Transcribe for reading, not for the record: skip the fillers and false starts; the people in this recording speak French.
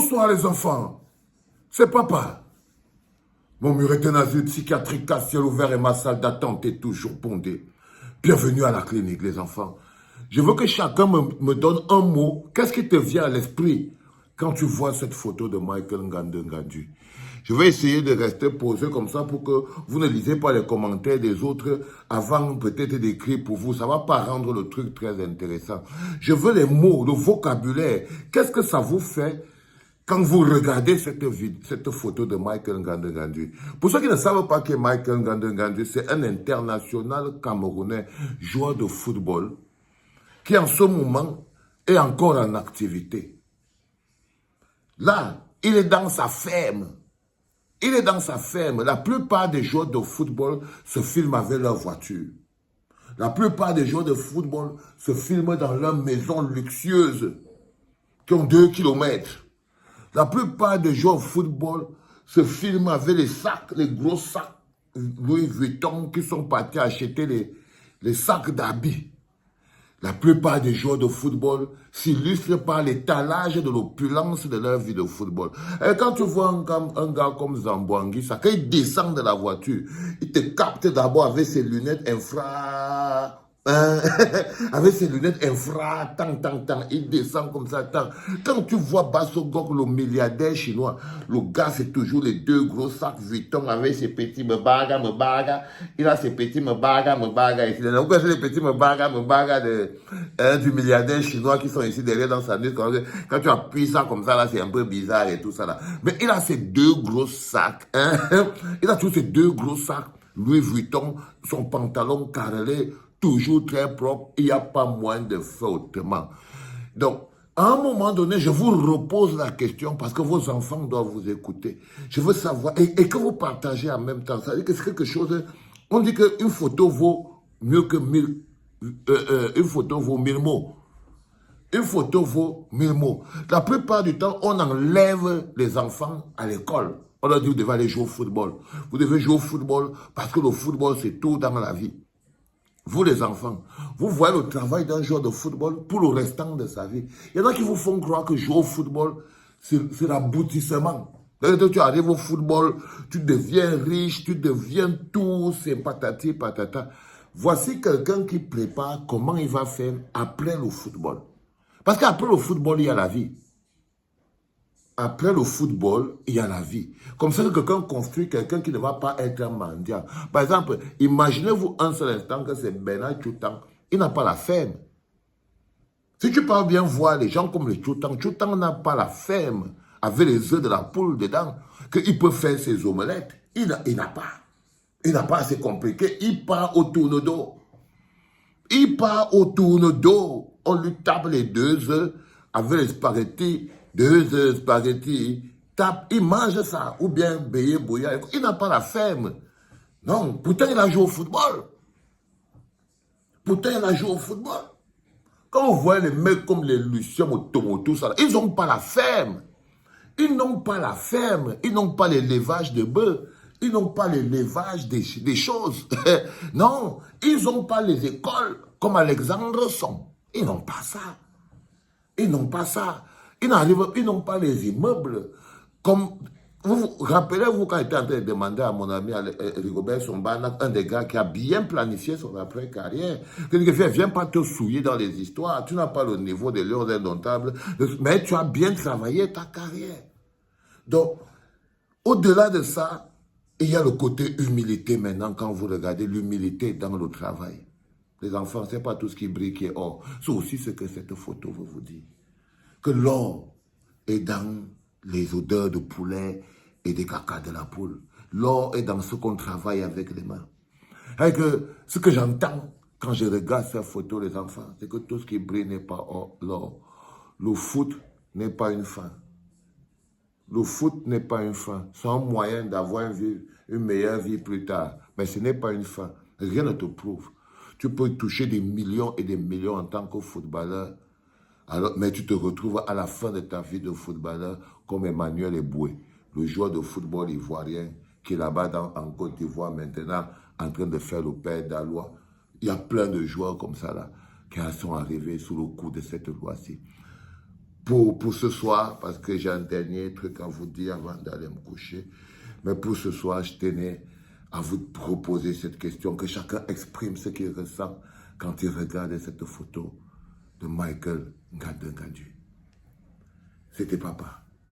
Bonsoir les enfants, c'est papa. Mon mur est un asile psychiatrique à ciel ouvert et ma salle d'attente est toujours bondée. Bienvenue à la clinique les enfants. Je veux que chacun me donne un mot. Qu'est-ce qui te vient à l'esprit quand tu vois cette photo de Michael Ngandou? Je vais essayer de rester posé comme ça pour que vous ne lisez pas les commentaires des autres avant peut-être d'écrire pour vous. Ça ne va pas rendre le truc très intéressant. Je veux les mots, le vocabulaire. Qu'est-ce que ça vous fait quand vous regardez cette photo de Michael Ngandou? Pour ceux qui ne savent pas que Michael Ngandou, c'est un international camerounais, joueur de football, qui en ce moment est encore en activité. Là, il est dans sa ferme. Il est dans sa ferme. La plupart des joueurs de football se filment avec leur voiture. La plupart des joueurs de football se filment dans leur maison luxueuse qui ont 2 kilomètres. La plupart des joueurs de football se filment avec les sacs, les gros sacs Louis Vuitton qui sont partis acheter les sacs d'habits. La plupart des joueurs de football s'illustrent par l'étalage de l'opulence de leur vie de football. Et quand tu vois un gars comme Zambouangui, quand il descend de la voiture, il te capte d'abord avec ses lunettes infra... avec ses lunettes infra, il descend comme ça, Quand tu vois Bassogok, le milliardaire chinois, le gars c'est toujours les 2 gros sacs Vuitton avec ses petits mebaga, il a ses petits mebaga, ici. Vous connaissez les petits mebaga du milliardaire chinois qui sont ici derrière dans sa nuque. Quand tu appuies ça comme ça, là, c'est un peu bizarre et tout ça là. Mais il a ces 2 gros sacs, il a tous ces 2 gros sacs, Louis Vuitton, son pantalon carrelé, toujours très propre, il n'y a pas moins de feu autrement. Donc, à un moment donné, je vous repose la question parce que vos enfants doivent vous écouter. Je veux savoir, et que vous partagez en même temps. Ça veut dire que c'est quelque chose, on dit qu'une photo vaut mieux que 1000, une photo vaut 1000 mots. Une photo vaut 1000 mots. La plupart du temps, on enlève les enfants à l'école. On leur dit, vous devez aller jouer au football. Vous devez jouer au football parce que le football, c'est tout dans la vie. Vous les enfants, vous voyez le travail d'un joueur de football pour le restant de sa vie. Il y en a qui vous font croire que jouer au football, c'est l'aboutissement. Tu arrives au football, tu deviens riche, tu deviens tout, c'est patati patata. Voici quelqu'un qui prépare comment il va faire après le football. Parce qu'après le football, il y a la vie. Après le football, il y a la vie. Comme ça que quelqu'un construit quelqu'un qui ne va pas être un mendiant. Par exemple, imaginez-vous un seul instant que c'est Bernard Tchoutan. Il n'a pas la ferme. Si tu parles bien voir les gens comme le Tchoutan, Tchoutan n'a pas la ferme avec les œufs de la poule dedans, qu'il peut faire ses omelettes. Il n'a pas. Il n'a pas, c'est compliqué. Il part au tourne-dos. Il part au tourne-dos. On lui tape les 2 œufs avec les spaghettis. 2 œufs, spaghettis, tape, il mange ça, ou bien bélier, bouillard. Il n'a pas la ferme. Non, pourtant il a joué au football. Pourtant il a joué au football. Quand on voit les mecs comme les Lucien Motomo, tout ça, ils n'ont pas la ferme. Ils n'ont pas la ferme. Ils n'ont pas l'élevage de bœufs. Ils n'ont pas l'élevage des choses. Non, ils n'ont pas les écoles comme Alexandre Son. Ils n'ont pas ça. Ils n'ont pas ça. Ils n'ont pas les immeubles. Comme vous rappelez-vous quand j'étais en train de demander à mon ami Rigobert Sombana, un des gars qui a bien planifié son après-carrière, que viens pas te souiller dans les histoires, tu n'as pas le niveau des lions indomptables, mais tu as bien travaillé ta carrière. Donc, au-delà de ça, il y a le côté humilité maintenant quand vous regardez l'humilité dans le travail. Les enfants, ce n'est pas tout ce qui brille qui est or. C'est aussi ce que cette photo veut vous dire. Que l'or est dans les odeurs de poulet et des caca de la poule. L'or est dans ce qu'on travaille avec les mains. Et que ce que j'entends quand je regarde ces photos, les enfants, c'est que tout ce qui brille n'est pas l'or. Le foot n'est pas une fin. Le foot n'est pas une fin. C'est un moyen d'avoir une meilleure vie plus tard. Mais ce n'est pas une fin. Rien ne te prouve. Tu peux toucher des millions et des millions en tant que footballeur. Alors, mais tu te retrouves à la fin de ta vie de footballeur comme Emmanuel Eboué, le joueur de football ivoirien qui est là-bas en Côte d'Ivoire maintenant en train de faire le père d'Alois. Il y a plein de joueurs comme ça là qui sont arrivés sous le coup de cette loi-ci. pour ce soir, parce que j'ai un dernier truc à vous dire avant d'aller me coucher, mais pour ce soir, je tenais à vous proposer cette question, que chacun exprime ce qu'il ressent quand il regarde cette photo de Michael Ngandou. C'était papa.